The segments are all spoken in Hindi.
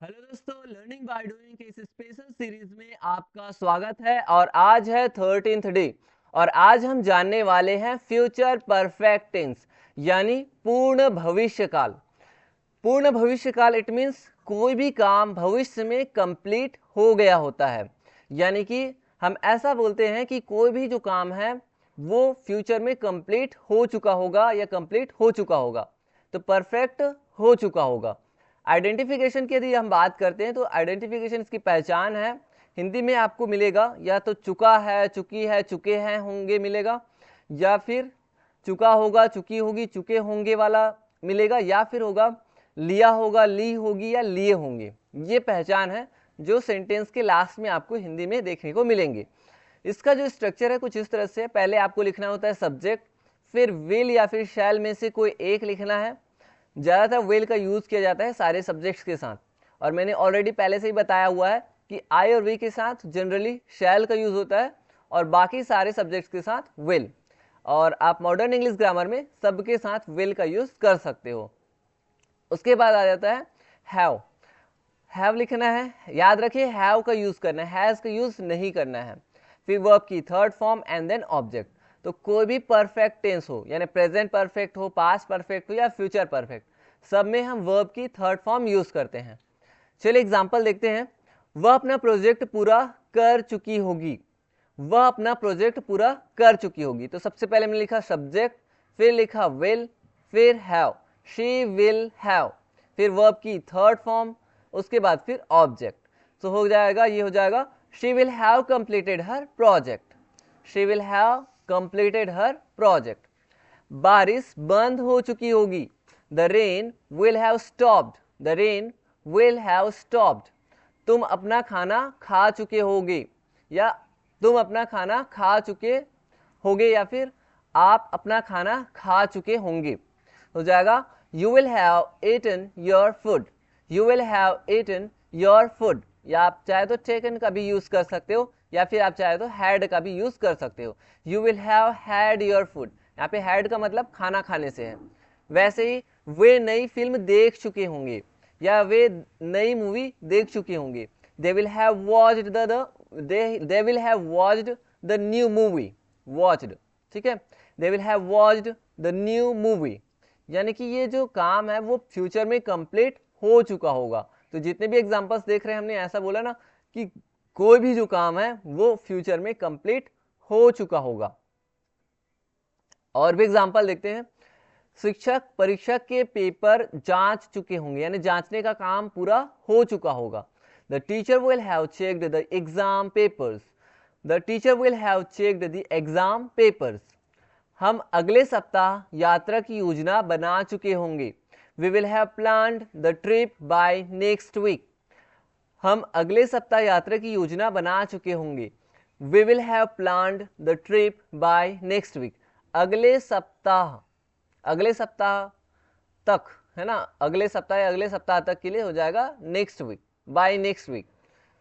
हेलो दोस्तों, लर्निंग बाय डूइंग के इस स्पेशल सीरीज में आपका स्वागत है। और आज है 13th डे और आज हम जानने वाले हैं फ्यूचर परफेक्ट टेंस यानी पूर्ण भविष्य काल। पूर्ण भविष्य काल इट मीन्स कोई भी काम भविष्य में कंप्लीट हो गया होता है, यानी कि हम ऐसा बोलते हैं कि कोई भी जो काम है वो फ्यूचर में कंप्लीट हो चुका होगा या कंप्लीट हो चुका होगा, तो परफेक्ट हो चुका होगा। आइडेंटिफिकेशन की यदि हम बात करते हैं तो आइडेंटिफिकेशन इसकी पहचान है, हिंदी में आपको मिलेगा या तो चुका है, चुकी है, चुके हैं, होंगे मिलेगा, या फिर चुका होगा, चुकी होगी, चुके होंगे वाला मिलेगा, या फिर होगा लिया होगा, ली होगी या लिए होंगे। ये पहचान है जो सेंटेंस के लास्ट में आपको हिंदी में देखने को मिलेंगे। इसका जो स्ट्रक्चर है कुछ इस तरह से, पहले आपको लिखना होता है सब्जेक्ट, फिर विल या फिर शैल में से कोई एक लिखना है। ज़्यादातर विल का यूज़ किया जाता है सारे सब्जेक्ट्स के साथ, और मैंने ऑलरेडी पहले से ही बताया हुआ है कि आई और वी के साथ जनरली शैल का यूज़ होता है और बाकी सारे सब्जेक्ट्स के साथ विल, और आप मॉडर्न इंग्लिश ग्रामर में सबके साथ विल का यूज़ कर सकते हो। उसके बाद आ जाता है हैव। हैव लिखना है, याद रखिए हैव का यूज़ करना है, हैज़ का यूज़ नहीं करना है। फिर वर्ब की third form and then object. तो कोई भी परफेक्ट टेंस हो, यानी प्रेजेंट परफेक्ट हो, पास्ट परफेक्ट हो या फ्यूचर परफेक्ट, सब में हम वर्ब की थर्ड फॉर्म यूज़ करते हैं। चलिए एग्जाम्पल देखते हैं। वह अपना प्रोजेक्ट पूरा कर चुकी होगी। वह अपना प्रोजेक्ट पूरा कर चुकी होगी, तो सबसे पहले मैंने लिखा सब्जेक्ट, फिर लिखा विल, फिर हैव, शी विल हैव, फिर वर्ब की थर्ड फॉर्म, उसके बाद फिर ऑब्जेक्ट। तो हो जाएगा, ये हो जाएगा she will have completed her project. She will have completed her project. बारिश बंद हो चुकी होगी। The rain will have stopped. The rain will have stopped. तुम अपना खाना खा चुके होगे, या तुम अपना खाना खा चुके होगे, या फिर आप अपना खाना खा चुके होंगे। हो जाएगा you will have eaten your food. You will have eaten your food, या आप चाहे तो टेकन का भी यूज कर सकते हो, या फिर आप चाहे तो हैड का भी यूज कर सकते हो। You will have had your food, यहाँ पे हैड का मतलब खाना खाने से है। वैसे ही वे नई फिल्म देख चुके होंगे, या वे नई मूवी देख चुके होंगे। They will have watched they will have watched the new movie. Watched, ठीक है, दे will have watched the new movie, यानी कि ये जो काम है वो फ्यूचर में कंप्लीट हो चुका होगा। तो जितने भी एग्जांपल्स देख रहे हैं हमने ऐसा बोला ना कि कोई भी जो काम है वो फ्यूचर में कंप्लीट हो चुका होगा। और भी एग्जांपल देखते हैं। शिक्षक परीक्षा के पेपर जांच चुके होंगे, यानी जांचने का काम पूरा हो चुका होगा। The teacher will have checked the exam papers. The teacher will have checked the exam papers. हम अगले सप्ताह यात्रा की योजना बना चुके होंगे। We will have planned the trip by next week. हम अगले सप्ताह यात्रा की योजना बना चुके होंगे। We will have planned the trip by next week. अगले सप्ताह, अगले सप्ताह तक, है ना, अगले सप्ताह या अगले सप्ताह तक के लिए हो जाएगा next week, by next week.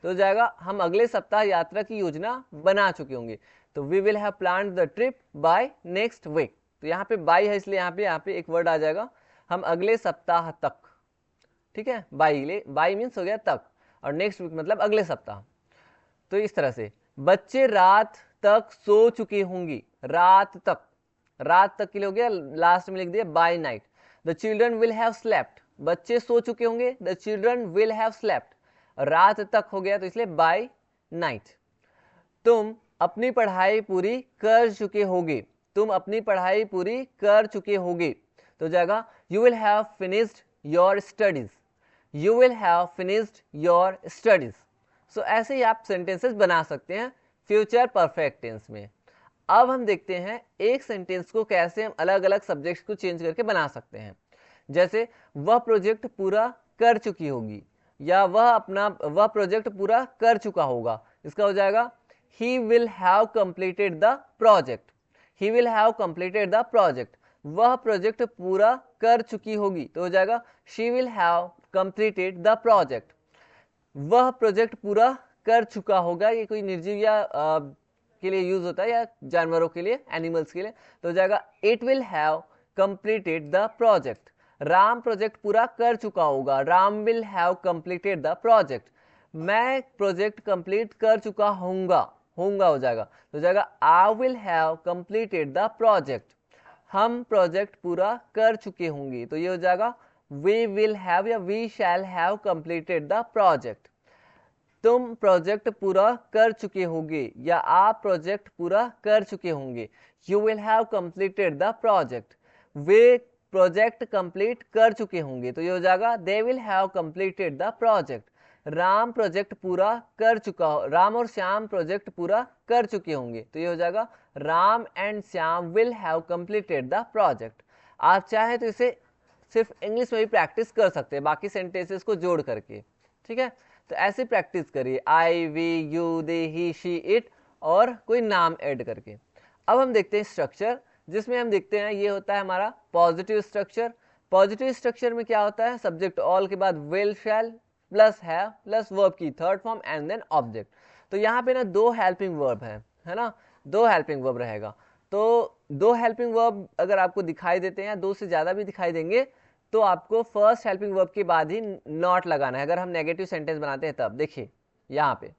तो हो जाएगा हम अगले सप्ताह यात्रा की योजना बना चुके होंगे। तो we will have planned the trip by next week. तो यहाँ पे बाय है इसलिए यहाँ पे एक वर्ड आ जाएगा, हम अगले सप्ताह तक, ठीक है। बाय मीन्स हो गया तक, और नेक्स्ट वीक मतलब अगले सप्ताह। तो इस तरह से बच्चे रात तक सो चुके होंगे। रात तक, रात तक के लिए हो गया, लास्ट में लिख दिया by night. The children will have slept. बच्चे सो चुके होंगे, the children will have slept. रात तक हो गया तो इसलिए बाय नाइट। तुम अपनी पढ़ाई पूरी कर चुके होगे। तुम अपनी पढ़ाई पूरी कर चुके होगे, तो जाएगा you will have finished your studies. You will have finished your studies. So ऐसे ही आप सेंटेंसेस बना सकते हैं फ्यूचर परफेक्ट टेंस में। अब हम देखते हैं एक सेंटेंस को कैसे हम अलग अलग सब्जेक्ट्स को चेंज करके बना सकते हैं। जैसे वह प्रोजेक्ट पूरा कर चुकी होगी, या वह प्रोजेक्ट पूरा कर चुका होगा। इसका हो जाएगा he will have completed the project. he will have completed the project. वह प्रोजेक्ट पूरा कर चुकी होगी, तो हो जाएगा she will have completed the project. वह प्रोजेक्ट पूरा कर चुका होगा, ये कोई निर्जीव या के लिए यूज होता है, या जानवरों के लिए, एनिमल्स के लिए, तो हो जाएगा it will have completed the project. Ram project पूरा कर चुका होगा, Ram will have completed the project. मैं प्रोजेक्ट कंप्लीट कर चुका होऊंगा, होऊंगा हो जाएगा, तो हो जाएगा I will have completed the project. हम प्रोजेक्ट पूरा कर चुके होंगे, तो ये हो जाएगा वी विल हैव या we shall have completed the project. तुम प्रोजेक्ट पूरा कर चुके होंगे या आप प्रोजेक्ट पूरा कर चुके होंगे, you will have completed the project. Way project complete कर चुके होंगे, तो ये हो जाएगा दे will have completed the project. Ram project पूरा कर चुका हो, राम और श्याम प्रोजेक्ट पूरा कर चुके होंगे, तो ये हो जाएगा Ram and Shyam will have completed the project. आप चाहें तो इसे सिर्फ इंग्लिश में भी प्रैक्टिस कर सकते हैं, बाकी सेंटेंसेस को जोड़ करके, ठीक है। तो ऐसे प्रैक्टिस करिए, I we you they he she it और कोई नाम ऐड करके। अब हम देखते हैं स्ट्रक्चर, जिसमें हम देखते हैं ये होता है हमारा पॉजिटिव स्ट्रक्चर। पॉजिटिव स्ट्रक्चर में क्या होता है, सब्जेक्ट ऑल के बाद will shall plus have plus verb की third form and then object. तो यहाँ पे ना दो हेल्पिंग वर्ब है ना, दो हेल्पिंग वर्ब रहेगा। तो दो हेल्पिंग वर्ब अगर आपको दिखाई देते हैं या दो से ज्यादा भी दिखाई देंगे, तो आपको फर्स्ट हेल्पिंग वर्ब के बाद ही नॉट लगाना है, अगर हम नेगेटिव सेंटेंस बनाते हैं तब। देखिए यहाँ पे,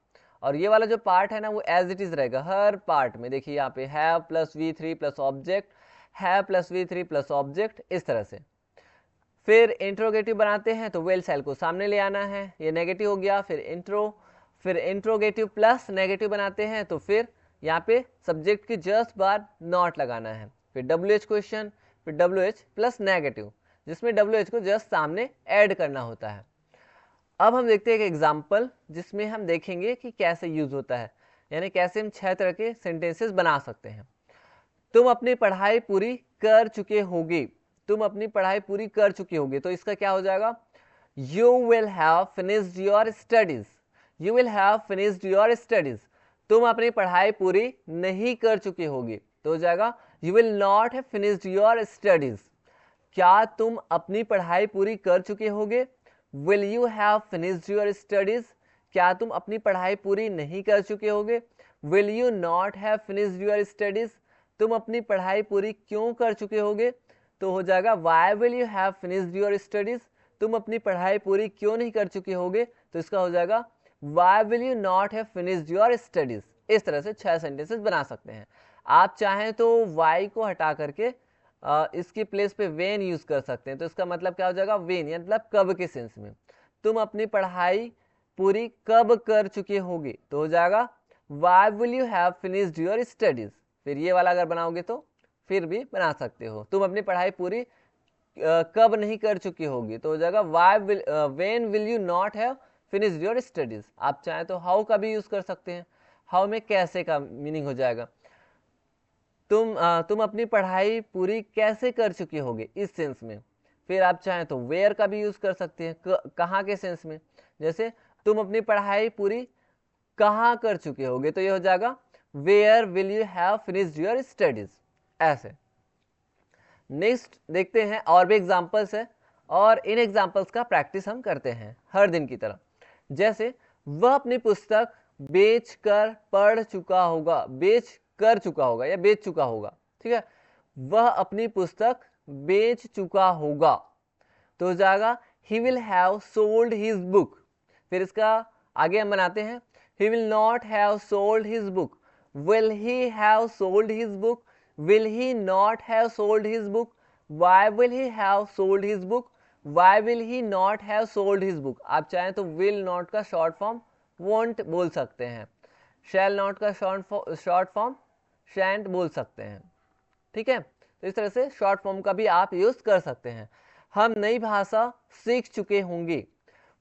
और ये वाला जो पार्ट है ना वो एज इट इज रहेगा हर पार्ट में। देखिए यहाँ पे have plus V3 plus object, have plus V3 plus object, इस तरह से। फिर इंट्रोगेटिव बनाते हैं तो वेल सेल को सामने ले आना है, ये नेगेटिव हो गया। फिर इंट्रोगेटिव प्लस नेगेटिव बनाते हैं तो फिर यहाँ पे सब्जेक्ट की जस्ट बाद नॉट लगाना है। फिर WH क्वेश्चन, फिर WH प्लस नेगेटिव, जिसमें WH को जस्ट सामने ऐड करना होता है। अब हम देखते हैं एक एग्जाम्पल, जिसमें हम देखेंगे कि कैसे यूज होता है, यानी कैसे हम 6 तरह के सेंटेंसेस बना सकते हैं। तुम अपनी पढ़ाई पूरी कर चुके होगे, तुम अपनी पढ़ाई पूरी कर चुके होगे, तो इसका क्या हो जाएगा, you will have finished your studies, you will have finished your studies. तुम अपनी पढ़ाई पूरी नहीं कर चुके होगे, तो हो जाएगा you will not have finished your studies. क्या तुम अपनी पढ़ाई पूरी कर चुके होगे, will you have finished your studies. क्या तुम अपनी पढ़ाई पूरी नहीं कर चुके होगे, will you not have finished your studies. तुम अपनी पढ़ाई पूरी क्यों कर चुके होगे, तो हो जाएगा why will you have finished your studies. तुम अपनी पढ़ाई पूरी क्यों नहीं कर चुके होगे, तो इसका हो जाएगा why will you not have finished your studies. इस तरह से 6 सेंटेंसेस बना सकते हैं। आप चाहें तो वाई को हटा करके इसकी प्लेस पे वेन यूज कर सकते हैं, तो इसका मतलब क्या हो जाएगा, वेन या मतलब कब के सेंस में। तुम अपनी पढ़ाई पूरी कब कर चुके होगे, तो हो जाएगा why will you have finished your studies. फिर ये वाला अगर बनाओगे तो फिर भी बना सकते हो, तुम अपनी पढ़ाई पूरी कब नहीं कर चुकी होगी, तो हो जाएगा when will you not have finished your studies. आप चाहें तो हाउ का भी यूज कर सकते हैं, हाउ में कैसे का मीनिंग हो जाएगा। तुम अपनी पढ़ाई पूरी कैसे कर चुके होगे, इस सेंस में। फिर आप चाहें तो वेयर का भी यूज कर सकते हैं, कहाँ के सेंस में। जैसे तुम अपनी पढ़ाई पूरी कहाँ कर चुके होगे, तो ये हो जाएगा where will you have finished your studies, ऐसे। नेक्स्ट देखते हैं, और भी एग्जांपल्स है, और इन एग्जांपल्स का प्रैक्टिस हम करते हैं हर दिन की तरह। जैसे वह अपनी पुस्तक बेच कर पढ़ चुका होगा, बेच कर चुका होगा या बेच चुका होगा, ठीक है। वह अपनी पुस्तक बेच चुका होगा, तो हो जाएगा he will have sold his book. फिर इसका आगे हम बनाते हैं, he will not have sold his book, will he have sold his book, will he not have sold his book, why will he have sold his book, why will he not have sold his book। आप चाहें तो will not का शॉर्ट फॉर्म won't बोल सकते हैं, shall not का शॉर्ट फॉर्म shan't बोल सकते हैं, ठीक है। तो इस तरह से शॉर्ट फॉर्म का भी आप यूज कर सकते हैं। हम नई भाषा सीख चुके होंगे,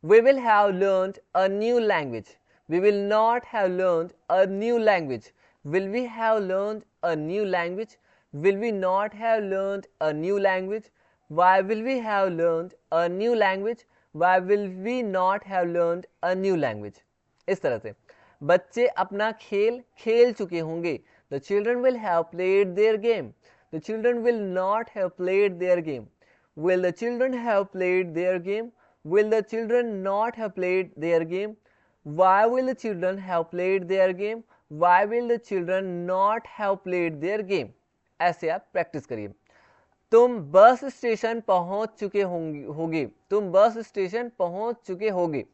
we will have learned a new language, we will not have learned a new language, will we have learned a new language, will we not have learned a new language, why will we have learned a new language, why will we not have learned a new language। इस तरह से बच्चे अपना खेल खेल चुके होंगे, the children will have played their game, the children will not have played their game, will the children have played their game, will the children not have played their game, why will the children have played their game, why will the children not have played their game। ऐसे आप प्रैक्टिस करिए। तुम बस स्टेशन पहुंच चुके होगे, तुम बस स्टेशन पहुंच चुके होगे।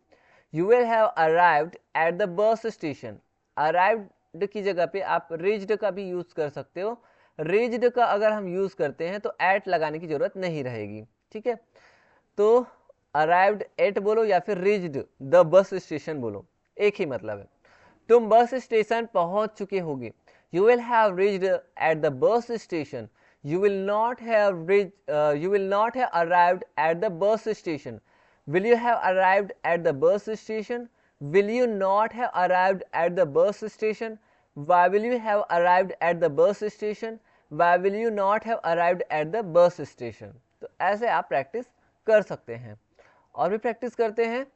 You will have arrived at the bus station. Arrived की जगह पे आप रीच्ड का भी यूज कर सकते हो। रीच्ड का अगर हम यूज करते हैं तो एट लगाने की जरूरत नहीं रहेगी, ठीक है। तो अराइव्ड एट बोलो या फिर रीच्ड द बस स्टेशन बोलो, एक ही मतलब है। तुम बस स्टेशन पहुंच चुके होगे। You will have reached at the bus station. You will not have arrived at the bus station. Will you have arrived at the bus station? Will you not have arrived at the bus station? Why will you have arrived at the bus station? Why will you not have arrived at the bus station? तो ऐसे आप प्रैक्टिस कर सकते हैं। और भी प्रैक्टिस करते हैं।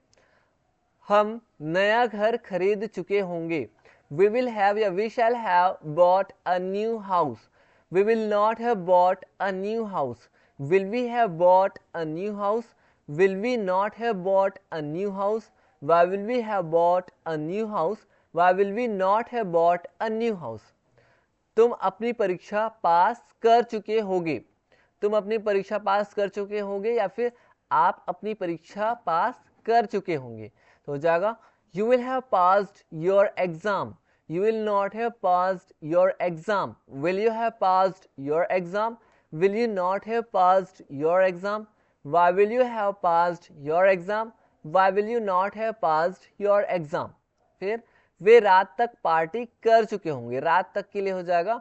हम नया घर खरीद चुके होंगे। We will have या we shall have bought a new house. We will not have bought a new house. Will we have bought a new house? Will we not have bought a new house? Why will we have bought a new house? Why will we not have bought a new house? तुम अपनी परीक्षा पास कर चुके होगे। तुम अपनी परीक्षा पास कर चुके होंगे या फिर आप अपनी परीक्षा पास कर चुके होंगे। तो हो जाएगा You will have passed your exam. You will not have passed your exam. Will you have passed your exam? Will you not have passed your exam? Why will you have passed your exam? Why will you not have passed your exam? फिर वे रात तक पार्टी कर चुके होंगे। रात तक के लिए हो जाएगा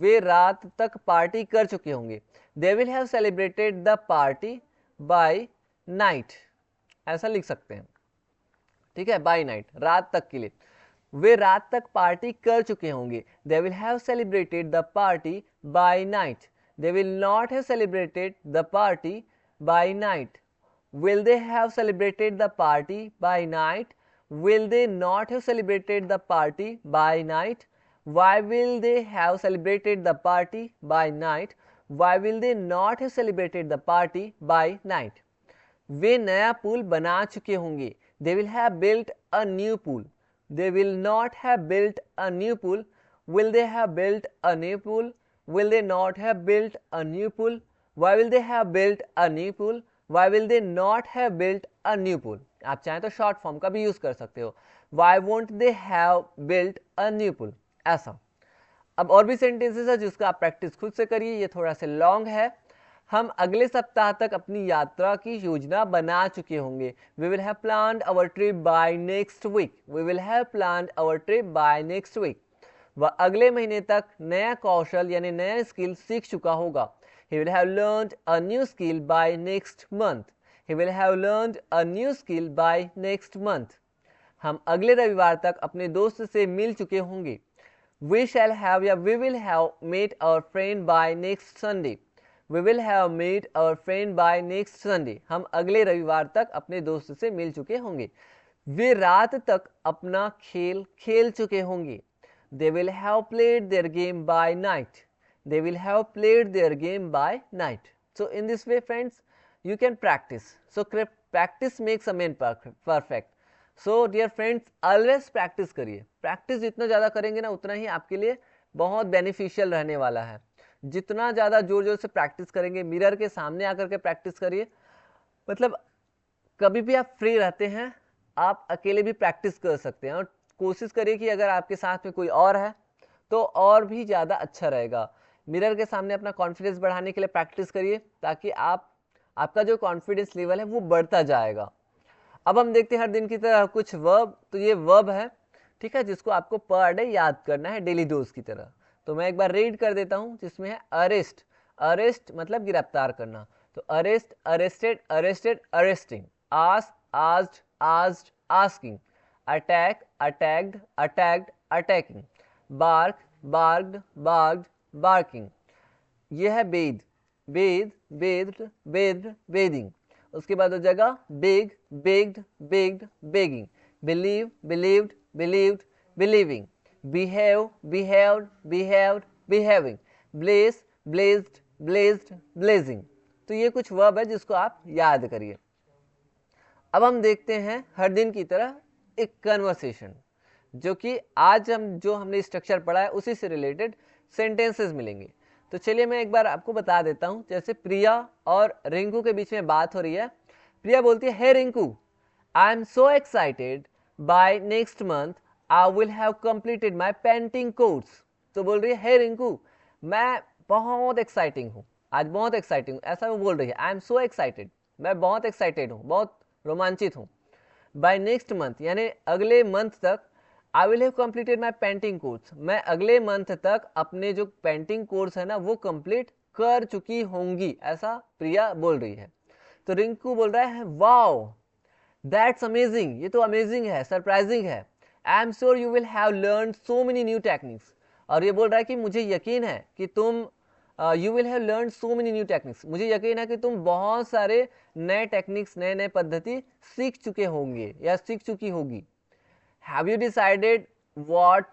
वे रात तक पार्टी कर चुके होंगे। They will have celebrated the party by night. ऐसा लिख सकते हैं, ठीक है, बाय नाइट, रात तक के लिए। वे रात तक पार्टी कर चुके होंगे। They will have celebrated the party by night. They will not have celebrated the party by night. Will they have celebrated the party by night? Will they not have celebrated the party by night? Why will they have celebrated the party by night? Why will they not have celebrated the party by night? वे नया पुल बना चुके होंगे। They will have built a new pool. They will not have built a new pool. Will they have built a new pool? Will they not have built a new pool? Why will they have built a new pool? Why will they not have built a new pool? आप चाहें तो शॉर्ट फॉर्म का भी यूज कर सकते हो। Why won't they have built a new pool? ऐसा। अब और भी सेंटेंसेस है जिसका आप प्रैक्टिस खुद से करिए, ये थोड़ा सा लॉन्ग है। हम अगले सप्ताह तक अपनी यात्रा की योजना बना चुके होंगे। We will have planned our trip by next week. We will have planned our trip by next week. वह अगले महीने तक नया कौशल यानी नया स्किल सीख चुका होगा। He will have learned a new skill by next month. He will have learned a new skill by next month. हम अगले रविवार तक अपने दोस्त से मिल चुके होंगे। We shall have या we will have met our friend by next Sunday. We will have met our friend by next Sunday. हम अगले रविवार तक अपने दोस्त से मिल चुके होंगे। वे रात तक अपना खेल खेल चुके होंगे। They will have played their game by night. They will have played their game by night. So in this way, friends, you can practice. So practice makes a man perfect. So dear friends, always practice करिए। प्रैक्टिस जितना ज़्यादा करेंगे ना उतना ही आपके लिए बहुत बेनिफिशियल रहने वाला है। जितना ज़्यादा जोर जोर से प्रैक्टिस करेंगे, मिरर के सामने आकर के प्रैक्टिस करिए। मतलब कभी भी आप फ्री रहते हैं, आप अकेले भी प्रैक्टिस कर सकते हैं। और कोशिश करिए कि अगर आपके साथ में कोई और है तो और भी ज़्यादा अच्छा रहेगा। मिरर के सामने अपना कॉन्फिडेंस बढ़ाने के लिए प्रैक्टिस करिए ताकि आपका जो कॉन्फिडेंस लेवल है वो बढ़ता जाएगा। अब हम देखते हैं हर दिन की तरह कुछ वर्ब। तो ये वर्ब है, ठीक है, जिसको आपको पर डे याद करना है डेली डोज की तरह। तो मैं एक बार रीड कर देता हूं, जिसमें है अरेस्ट। अरेस्ट मतलब गिरफ्तार करना। तो arrest, arrested, arrested, arresting. Ask, asked, asked, asking. Attack, attacked, attacked, attacking. Bark, barked, barked, barking. यह है बेद, बेद, बेद्ड, बेद्ड, बेदिंग। उसके बाद हो जाएगा beg, begged, begged, begging. Believe, believed, believed, believing. behave, behaved, behaved, behaving। blaze, blazed, blazed, blazing। तो ये कुछ वर्ब है जिसको आप याद करिए। अब हम देखते हैं हर दिन की तरह एक कन्वर्सेशन, जो कि आज हमने स्ट्रक्चर पढ़ा है उसी से रिलेटेड सेंटेंसेस मिलेंगे। तो चलिए मैं एक बार आपको बता देता हूँ। जैसे प्रिया और रिंकू के बीच में बात हो रही है। प्रिया बोलती है, hey Rinku, I am so excited, by next month I will have completed my painting course. तो बोल रही है, हे रिंकू, मैं बहुत एक्साइटिंग हूँ, आज बहुत एक्साइटिंग हूँ, ऐसा वो बोल रही है। आई एम सो एक्साइटेड, मैं बहुत एक्साइटेड हूँ, बहुत रोमांचित हूँ। बाय नेक्स्ट मंथ यानी अगले मंथ तक, आई will have completed my painting course, मैं अगले मंथ तक अपने जो पेंटिंग कोर्स है ना वो कंप्लीट कर चुकी होंगी, ऐसा प्रिया बोल रही है। तो रिंकू बोल रहा है, वाओ दैट्स अमेजिंग, ये तो अमेजिंग है, सरप्राइजिंग है। I am sure you will have learn so many new techniques, और ये बोल रहा है कि मुझे यकीन है कि तुम you will have learn so many new techniques, मुझे यकीन है कि तुम बहुत सारे नए टेक्निक्स, नए नए पद्धति सीख चुके होंगे या सीख चुकी होगी। Have you decided what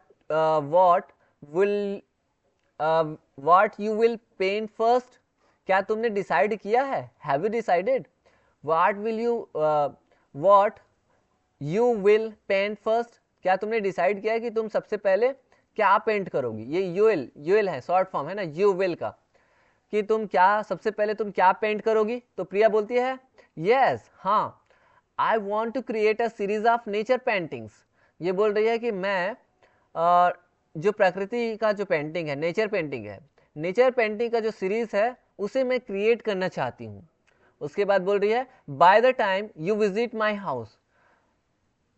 you will paint first, क्या तुमने डिसाइड किया है? Have you decided what you will paint first, क्या तुमने डिसाइड किया है कि तुम सबसे पहले क्या पेंट करोगी? ये यूएल है, शॉर्ट फॉर्म है ना यू विल का, कि तुम क्या सबसे पहले तुम क्या पेंट करोगी? तो प्रिया बोलती है, यस हाँ, I want to create a series of nature paintings. ये बोल रही है कि मैं जो प्रकृति का जो पेंटिंग है, नेचर पेंटिंग है, नेचर पेंटिंग का जो सीरीज है उसे मैं क्रिएट करना चाहती हूँ। उसके बाद बोल रही है, by the time you visit my house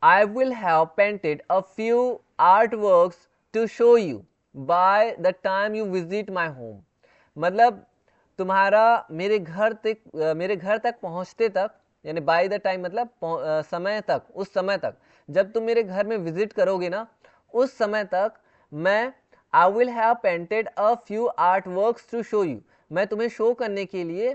I will have painted a few art works to show you by the time you visit my home. मतलब तुम्हारा मेरे घर तक पहुँचते तक, यानी बाय द टाइम मतलब समय तक, उस समय तक जब तुम मेरे घर में विजिट करोगे ना, उस समय तक मैं I will have painted a few art works to show you, मैं तुम्हें शो करने के लिए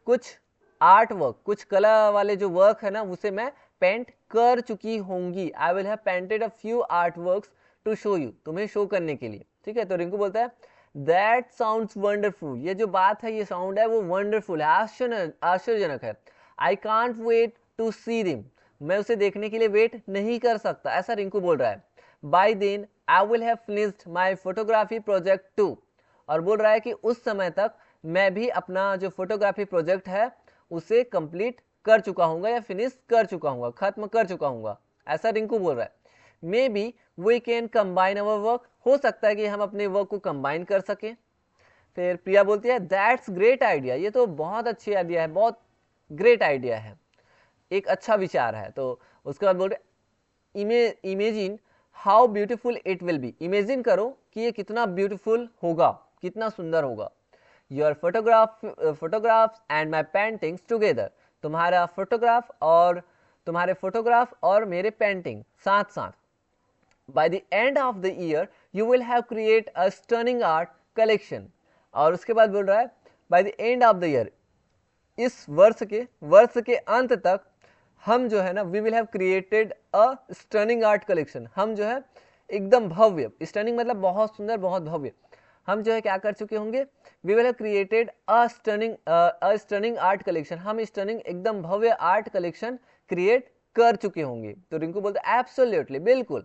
कुछ आर्ट वर्क, कुछ कला वाले जो वर्क है ना उसे मैं पेंट कर चुकी होंगी। I will have painted a few art works to show you, तुम्हें शो करने के लिए। ठीक है, तो रिंकू बोलता है, दैट साउंड्स वंडरफुल, ये जो बात है, ये साउंड है वो वंडरफुल है, आश्चर्यजनक है। आई कांट वेट टू सी दिम, मैं उसे देखने के लिए वेट नहीं कर सकता, ऐसा रिंकू बोल रहा है। By then I will have finished my photography project too, और बोल रहा है कि उस समय तक मैं भी अपना जो फोटोग्राफी प्रोजेक्ट है उसे कंप्लीट कर चुका हूँ या फिनिश कर चुका हूँ, खत्म कर चुका हूँ, ऐसा रिंकू बोल रहा है। Maybe we can combine our work, हो सकता है कि हम अपने वर्क को कंबाइन कर सकें। फिर प्रिया बोलती है, दैट्स ग्रेट आइडिया, ये तो बहुत अच्छी आइडिया है, बहुत ग्रेट आइडिया है, एक अच्छा विचार है। तो उसके बाद बोल रहे, imagine how beautiful it will be, imagine करो कि ये कितना ब्यूटीफुल होगा, कितना सुंदर होगा। Your photographs and my paintings together, तुम्हारे फोटोग्राफ और मेरे पेंटिंग साथ साथ। By the end of the year you will have create a stunning art collection, और उसके बाद बोल रहा है, by the end of the year, इस वर्ष के अंत तक हम जो है ना, we will have created a stunning art collection, हम जो है एकदम भव्य, स्टनिंग मतलब बहुत सुंदर, बहुत भव्य, हम जो है क्या कर चुके होंगे, we will have created a stunning art collection, हम स्टनिंग एकदम भव्य आर्ट कलेक्शन क्रिएट कर चुके होंगे। तो रिंकू बोलते हैं, एब्सोल्युटली, बिल्कुल।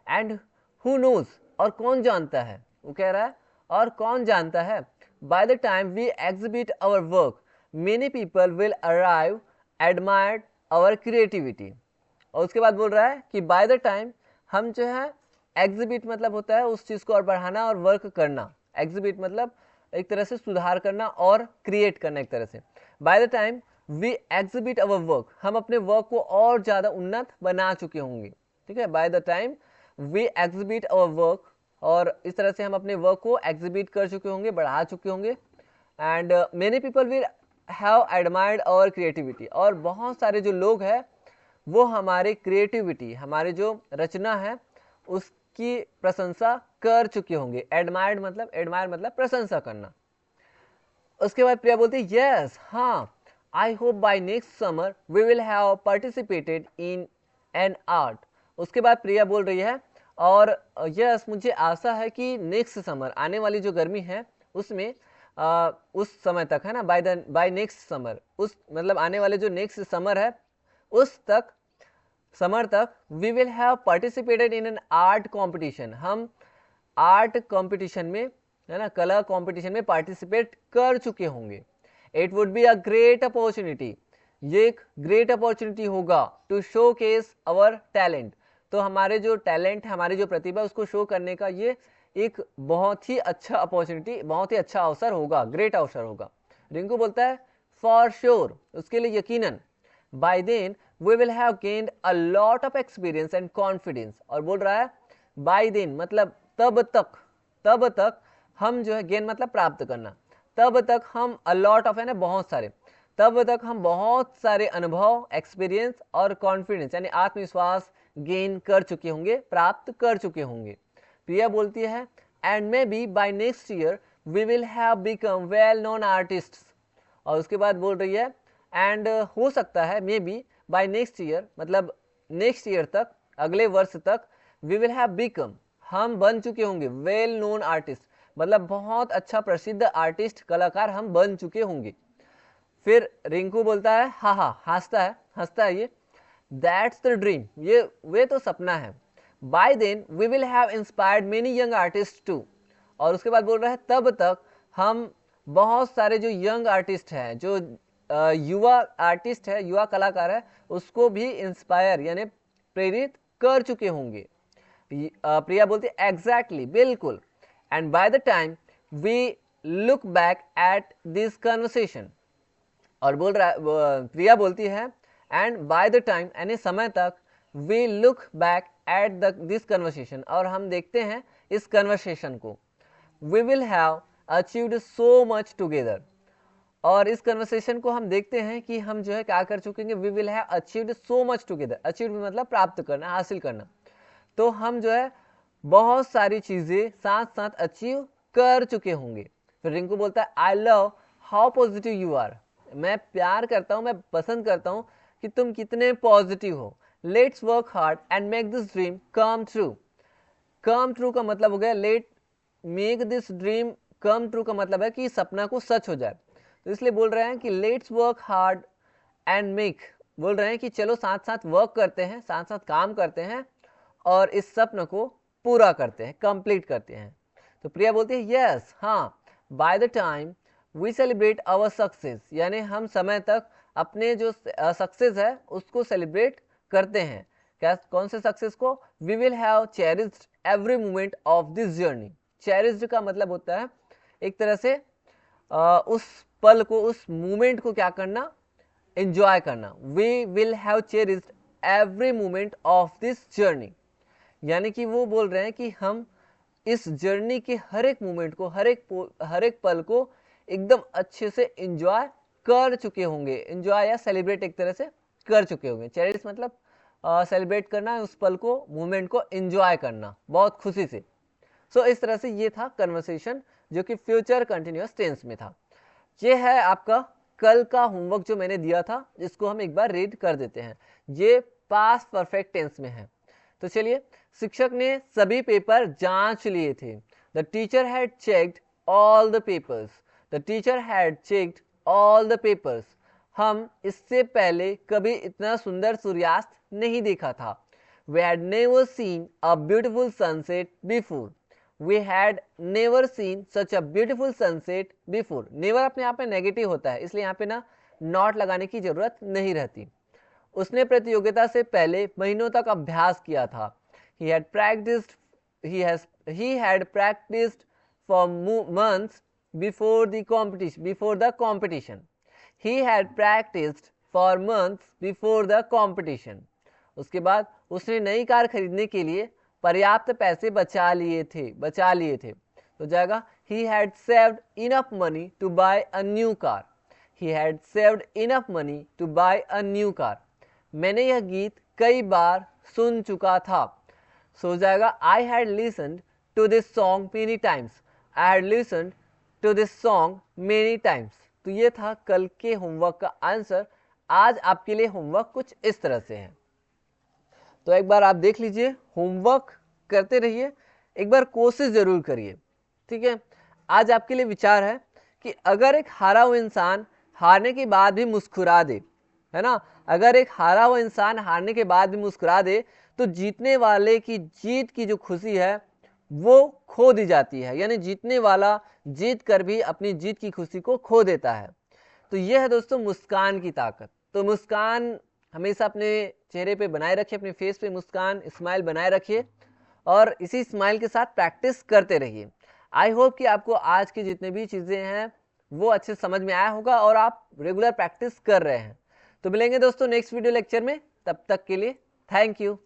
एंड हु नोज, और कौन जानता है, वो कह रहा है और कौन जानता है, by the time we exhibit our work many people will arrive admired our creativity. और उसके बाद बोल रहा है कि बाय द टाइम हम जो है, एग्जिबिट मतलब होता है उस चीज़ को और बढ़ाना और वर्क करना, एग्जिबिट मतलब एक तरह से सुधार करना और क्रिएट करना एक तरह से। By the time we exhibit our work, हम अपने वर्क को और ज़्यादा उन्नत बना चुके होंगे। ठीक है, by the time we exhibit our work, और इस तरह से हम अपने वर्क को एग्जिबिट कर चुके होंगे, बढ़ा चुके होंगे। And many people will have admired our creativity, और बहुत सारे जो लोग हैं वो हमारे क्रिएटिविटी, हमारे जो रचना है उसकी प्रशंसा कर चुके होंगे। एडमायर मतलब प्रशंसा करना। उसके बाद प्रिया बोलती है, यस हाँ, I hope by next summer we will have participated in an art. उसके बाद प्रिया बोल रही है, और यस मुझे आशा है कि नेक्स्ट समर, आने वाली जो गर्मी है उसमें उस समय तक है ना, बाय नेक्स्ट समर, उस मतलब आने वाले जो नेक्स्ट समर है उस समर तक we will have participated in an art competition, हम आर्ट कॉम्पिटिशन में है ना, कला कंपटीशन में पार्टिसिपेट कर चुके होंगे। It would be a great opportunity, ये एक ग्रेट अपॉर्चुनिटी होगा to showcase our talent, तो हमारे जो टैलेंट है, हमारी जो प्रतिभा उसको शो करने का ये एक बहुत ही अच्छा अपॉर्चुनिटी, बहुत ही अच्छा अवसर होगा, ग्रेट अवसर होगा। रिंकू बोलता है फॉर श्योर, उसके लिए यकीनन। By then we will have gained a lot of experience and confidence, और बोल रहा है बाय देन मतलब तब तक हम जो है, गेन मतलब प्राप्त करना, तब तक हम अ लॉट ऑफ है ना बहुत सारे, तब तक हम बहुत सारे अनुभव, एक्सपीरियंस और कॉन्फिडेंस यानी आत्मविश्वास गेन कर चुके होंगे, प्राप्त कर चुके होंगे। प्रिया बोलती है and maybe by next year we will have become well known artists, और उसके बाद बोल रही है एंड हो सकता है maybe by next year मतलब नेक्स्ट ईयर तक, अगले वर्ष तक, वी विल हैव बिकम हम बन चुके होंगे, वेल नोन आर्टिस्ट मतलब बहुत अच्छा प्रसिद्ध आर्टिस्ट, कलाकार हम बन चुके होंगे। फिर रिंकू बोलता है हा हंसता है ये, दैट्स द ड्रीम, ये वे तो सपना है। By then we will have inspired many young artist too, और उसके बाद बोल रहा है तब तक हम बहुत सारे जो यंग आर्टिस्ट हैं, जो युवा आर्टिस्ट है, युवा कलाकार है, उसको भी इंस्पायर यानी प्रेरित कर चुके होंगे। प्रिया बोलती है एग्जैक्टली बिल्कुल, and by the time we look back at this conversation, और बोल रहा प्रिया बोलती है एंड बाय द टाइम यानी समय तक, we look back at this conversation, और हम देखते हैं इस कन्वर्सेशन को, we will have achieved so much together, और इस कन्वर्सेशन को हम देखते हैं कि हम जो है क्या कर चुके हैं, we will have achieved so much together, achieved मतलब प्राप्त करना, हासिल करना, तो हम जो है बहुत सारी चीजें साथ साथ अचीव कर चुके होंगे। फिर रिंकू बोलता है I love how positive you are, मैं प्यार करता हूँ, मैं पसंद करता हूँ कि तुम कितने पॉजिटिव हो। Let's work hard and make this dream come true, come true का मतलब हो गया let make this dream come true का मतलब है कि सपना को सच हो जाए, तो इसलिए बोल रहे हैं कि let's work hard and make, बोल रहे हैं कि चलो साथ साथ वर्क करते हैं, साथ साथ काम करते हैं और इस सपने को पूरा करते हैं, कंप्लीट करते हैं। तो प्रिया बोलती है यस हाँ, by the time we celebrate our success, यानी हम समय तक अपने जो सक्सेस है उसको सेलिब्रेट करते हैं। क्या, कौन से सक्सेस को? We will have cherished every moment of this journey. Cherished का मतलब होता है एक तरह से उस पल को, उस मोमेंट को क्या करना, एंजॉय करना। We will have cherished every moment of this journey, यानी कि वो बोल रहे हैं कि हम इस जर्नी के हर एक मोमेंट को, हर एक पल को एकदम अच्छे से एंजॉय कर चुके होंगे। एंजॉय या सेलिब्रेट एक तरह से कर चुके होंगे। चेरिश मतलब सेलिब्रेट करना है, उस पल को, मोमेंट को एंजॉय करना बहुत खुशी से। सो इस तरह से ये था कन्वर्सेशन जो कि फ्यूचर कंटिन्यूअस टेंस में था। ये है आपका कल का होमवर्क जो मैंने दिया था, जिसको हम एक बार रीड कर देते हैं। ये पास्ट परफेक्ट टेंस में है। तो चलिए, शिक्षक ने सभी पेपर जांच लिए थे। The teacher had checked all the papers. The teacher had checked all the papers. हम इससे पहले कभी इतना सुंदर सूर्यास्त नहीं देखा था। We had never seen a beautiful sunset before. We had never seen such a beautiful sunset before. Never अपने आप में नेगेटिव होता है, इसलिए यहाँ पे ना नॉट लगाने की जरूरत नहीं रहती। उसने प्रतियोगिता से पहले महीनों तक अभ्यास किया था। He had practiced for months before the competition. He had practiced for months before the competition. उसके बाद उसने नई कार खरीदने के लिए पर्याप्त पैसे बचा लिए थे। तो जाएगा he had saved enough money to buy a new car. He had saved enough money to buy a new car. मैंने यह गीत कई बार सुन चुका था। सो जाएगा I had listened to this song many times. I had listened to this song many times. तो ये था कल के होमवर्क का आंसर। आज आपके लिए होमवर्क कुछ इस तरह से है। तो एक बार आप देख लीजिए, होमवर्क करते रहिए, एक बार कोशिश जरूर करिए, ठीक है। आज आपके लिए विचार है कि अगर एक हारा हुआ इंसान हारने के बाद भी मुस्कुरा दे, है ना, अगर एक हारा हुआ इंसान हारने के बाद भी मुस्कुरा दे, तो जीतने वाले की जीत की जो खुशी है वो खो दी जाती है, यानी जीतने वाला जीत कर भी अपनी जीत की खुशी को खो देता है। तो यह है दोस्तों मुस्कान की ताकत। तो मुस्कान हमेशा अपने चेहरे पे बनाए रखिए, अपने फेस पे मुस्कान स्माइल बनाए रखिए और इसी स्माइल के साथ प्रैक्टिस करते रहिए। आई होप कि आपको आज की जितने भी चीज़ें हैं वो अच्छे समझ में आया होगा और आप रेगुलर प्रैक्टिस कर रहे हैं। तो मिलेंगे दोस्तों नेक्स्ट वीडियो लेक्चर में, तब तक के लिए थैंक यू।